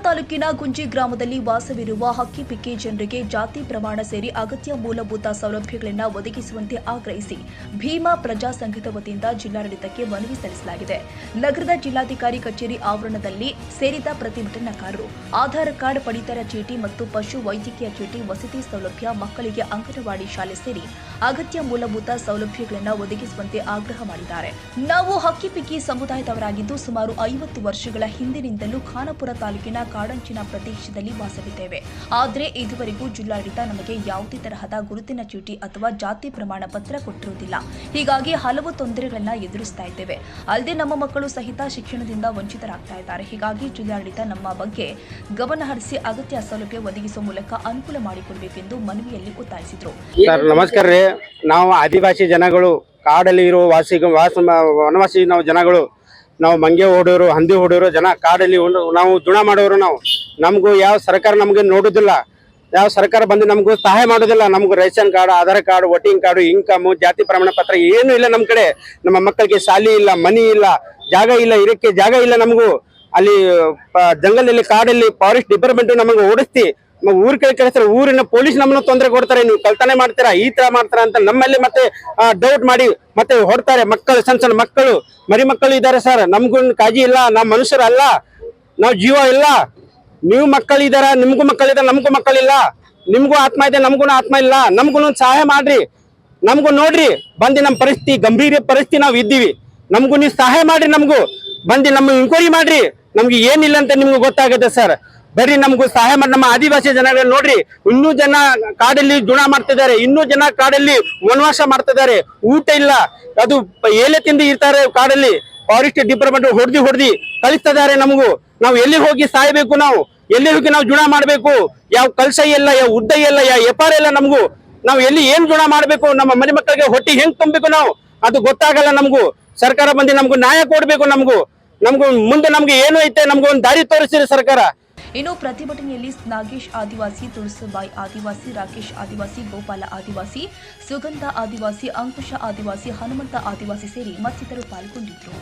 ತಾಲೂಕಿನ ಗುಂಜಿ ಗ್ರಾಮದಲ್ಲಿ ವಾಸವಿರುವ ಹಕ್ಕಿಪಿಕ್ಕಿ ಜನರಿಗೆ ಜಾತಿ ಪ್ರಮಾಣ ಸೇರಿ ಅಗತ್ಯ ಮೂಲಭೂತ ಸೌಲಭ್ಯಗಳನ್ನು ಒದಗಿಸುವಂತೆ ಆಗ್ರಹಿಸಿ ಭೀಮಾ ಪ್ರಜಾ ಸಂಘದ ವತಿಯಿಂದ ಜಿಲ್ಲಾಡಳಿತಕ್ಕೆ ಮನವಿ ಸಲ್ಲಿಸಲಾಗಿದೆ. ನಗರದ ಜಿಲ್ಲಾಧಿಕಾರಿ ಕಚೇರಿ ಆವರಣದಲ್ಲಿ ಸೇರಿದ ಪ್ರತಿಭಟನಾಕಾರರು ಆಧಾರ್ ಕಾರ್ಡ್, ಪಡಿತರ ಚೀಟಿ ಮತ್ತು ಪಶು ವೈದ್ಯಕೀಯ ಚೀಟಿ, ವಸತಿ ಸೌಲಭ್ಯ, ಮಕ್ಕಳಿಗೆ ಅಂಗನವಾಡಿ ಶಾಲೆ ಸೇರಿ ಅಗತ್ಯ ಮೂಲಭೂತ ಸೌಲಭ್ಯಗಳನ್ನು ಒದಗಿಸುವಂತೆ ಆಗ್ರಹ ಮಾಡಿದ್ದಾರೆ. ನಾವು ಹಕ್ಕಿಪಿಕ್ಕಿ ಸಮುದಾಯದವರಾಗಿದ್ದು ಸುಮಾರು 50 ವರ್ಷಗಳ ಹಿಂದಿನಿಂದಲೂ ಖಾನಾಪುರ ತಾಲೂಕಿನ ಕಾಡಂಚಿನ ಪ್ರದೇಶದಲ್ಲಿ ವಾಸವಿದ್ದೇವೆ. ಆದರೆ ಇದುವರೆಗೂ ಜಿಲ್ಲಾಡಳಿತ ನಮಗೆ ಯಾವುದೇ ತರಹದ ಗುರುತಿನ ಚೀಟಿ ಅಥವಾ ಜಾತಿ ಪ್ರಮಾಣ ಪತ್ರ ಕೊಟ್ಟಿರುವುದಿಲ್ಲ. ಹೀಗಾಗಿ ಹಲವು ತೊಂದರೆಗಳನ್ನ ಎದುರಿಸ್ತಾ ಇದ್ದೇವೆ. ಅಲ್ಲದೆ ನಮ್ಮ ಮಕ್ಕಳು ಸಹಿತ ಶಿಕ್ಷಣದಿಂದ ವಂಚಿತರಾಗ್ತಾ ಇದ್ದಾರೆ. ಹೀಗಾಗಿ ಜಿಲ್ಲಾಡಳಿತ ನಮ್ಮ ಬಗ್ಗೆ ಗಮನ ಹರಿಸಿ ಅಗತ್ಯ ಸೌಲಭ್ಯ ಒದಗಿಸುವ ಮೂಲಕ ಅನುಕೂಲ ಮಾಡಿಕೊಡಬೇಕೆಂದು ಮನವಿಯಲ್ಲಿ ಒತ್ತಾಯಿಸಿದರು. ಸರ್ ನಮಸ್ಕಾರ ರೀ. ನಾವು ಆದಿವಾಸಿ ಜನಗಳು, ಕಾಡಲ್ಲಿ ಇರುವ ವನವಾಸಿ ನಾವು ಜನಗಳು, ನಾವು ಮಂಗೆ ಹೊಡೆಯೋರು, ಹಂದಿ ಹೊಡೆಯೋರು ಜನ, ಕಾಡಲ್ಲಿ ನಾವು ಜುಣ ಮಾಡೋರು. ನಮಗೂ ಯಾವ ಸರ್ಕಾರ ನಮಗೆ ನೋಡುದಿಲ್ಲ, ಯಾವ ಸರ್ಕಾರ ಬಂದು ನಮಗೂ ಸಹಾಯ ಮಾಡೋದಿಲ್ಲ. ನಮಗೂ ration card, Aadhaar card, voting card, income, ಜಾತಿ ಪ್ರಮಾಣ ಪತ್ರ ಏನೂ ಇಲ್ಲ ನಮ್ಮ ಕಡೆ. ನಮ್ಮ ಮಕ್ಕಳಿಗೆ ಶಾಲೆ ಇಲ್ಲ, ಮನಿ ಇಲ್ಲ, ಜಾಗ ಇಲ್ಲ, ಇರಕ್ಕೆ ಜಾಗ ಇಲ್ಲ. ನಮಗೂ ಅಲ್ಲಿ ಜಂಗಲಲ್ಲಿ, ಕಾಡಲ್ಲಿ ಫಾರೆಸ್ಟ್ ಡಿಪಾರ್ಟ್ಮೆಂಟ್ ನಮಗೆ ಓಡಿಸ್ತಿ ಊರ್ ಕಳಿಸ್ತಾರೆ. ಊರಿನ ಪೊಲೀಸ್ ನಮ್ಮನ್ನು ತೊಂದರೆ ಕೊಡ್ತಾರೆ. ನೀವು ಕಳ್ತನೆ ಮಾಡ್ತೀರಾ, ಈ ತರ ಮಾಡ್ತಾರ ಅಂತ ನಮ್ಮಲ್ಲಿ ಮತ್ತೆ ಡೌಟ್ ಮಾಡಿ ಮತ್ತೆ ಹೊಡ್ತಾರೆ. ಮಕ್ಕಳು, ಸಣ್ಣ ಸಣ್ಣ ಮಕ್ಕಳು, ಮರಿ ಮಕ್ಕಳು ಇದ್ದಾರೆ ಸರ್. ನಮ್ಗೂ ಕಾಳಜಿ ಇಲ್ಲ, ನಾವು ಮನುಷ್ಯರಲ್ಲ, ನಾವು ಜೀವ ಇಲ್ಲ. ನೀವು ಮಕ್ಕಳಿದಾರ, ನಿಮ್ಗೂ ಮಕ್ಕಳಿದಾರ, ನಮಗೂ ಮಕ್ಕಳಿಲ್ಲ. ನಿಮ್ಗೂ ಆತ್ಮ ಇದೆ, ನಮಗೂ ಆತ್ಮ ಇಲ್ಲ. ನಮ್ಗೂ ಸಹಾಯ ಮಾಡ್ರಿ, ನಮಗೂ ನೋಡ್ರಿ. ಬಂದು ನಮ್ಮ ಪರಿಸ್ಥಿತಿ, ಗಂಭೀರ ಪರಿಸ್ಥಿತಿ ನಾವು ಇದ್ದೀವಿ. ನಮಗೂ ನೀವು ಸಹಾಯ ಮಾಡ್ರಿ, ನಮಗೂ ಬಂದು ನಮ್ಮ ಇನ್ಕ್ವೈರಿ ಮಾಡ್ರಿ. ನಮ್ಗೆ ಏನಿಲ್ಲ ಅಂತ ನಿಮ್ಗೆ ಗೊತ್ತಾಗುತ್ತೆ ಸರ್. ಬರ್ರಿ, ನಮಗೂ ಸಹಾಯ ಮಾಡಿ. ನಮ್ಮ ಆದಿವಾಸಿ ಜನಗಳು ನೋಡ್ರಿ, ಇನ್ನೂ ಜನ ಕಾಡಲ್ಲಿ ಜುಣ ಮಾಡ್ತಿದ್ದಾರೆ, ಇನ್ನೂ ಜನ ಕಾಡಲ್ಲಿ ವನವಾಸ ಮಾಡ್ತಿದ್ದಾರೆ. ಊಟ ಇಲ್ಲ, ಅದು ಎಲೆ ತಿಂದು ಇರ್ತಾರೆ ಕಾಡಲ್ಲಿ. ಫಾರೆಸ್ಟ್ ಡಿಪಾರ್ಟ್ಮೆಂಟ್ ಹೊಡೆದಿ ಕಳಿಸ್ತಿದ್ದಾರೆ ನಮಗೂ. ನಾವು ಎಲ್ಲಿ ಹೋಗಿ ಸಾಯ್ಬೇಕು? ನಾವು ಎಲ್ಲಿ ಹೋಗಿ ನಾವು ಜುಣ ಮಾಡ್ಬೇಕು? ಯಾವ ಕಲ್ಸ ಇಲ್ಲ, ಯಾವ ಉದ್ದ ಇಲ್ಲ, ಯಾವ ಎಪಾರ ಇಲ್ಲ ನಮಗೂ. ನಾವು ಎಲ್ಲಿ ಏನ್ ಜುಣ ಮಾಡ್ಬೇಕು? ನಮ್ಮ ಮನೆ ಮಕ್ಕಳಿಗೆ ಹೊಟ್ಟಿ ಹೆಂಗ್ ತುಂಬಬೇಕು ನಾವು? ಅದು ಗೊತ್ತಾಗಲ್ಲ ನಮಗೂ. ಸರ್ಕಾರ ಬಂದು ನಮಗೂ ನ್ಯಾಯ ಕೊಡ್ಬೇಕು. ನಮಗೂ ಮುಂದೆ ನಮ್ಗೆ ಏನು ಐತೆ, ನಮ್ಗೆ ಒಂದು ದಾರಿ ತೋರಿಸಿರಿ ಸರ್ಕಾರ. ಇನ್ನು ಪ್ರತಿಭಟನೆಯಲ್ಲಿ ನಾಗೇಶ್ ಆದಿವಾಸಿ, ತುಳಸಿಬಾಯಿ ಆದಿವಾಸಿ, ರಾಕೇಶ್ ಆದಿವಾಸಿ, ಗೋಪಾಲ ಆದಿವಾಸಿ, ಸುಗಂಧ ಆದಿವಾಸಿ, ಅಂಕುಶ ಆದಿವಾಸಿ, ಹನುಮಂತ ಆದಿವಾಸಿ ಸೇರಿ ಮತ್ತಿತರರು ಪಾಲ್ಗೊಂಡಿದ್ದರು.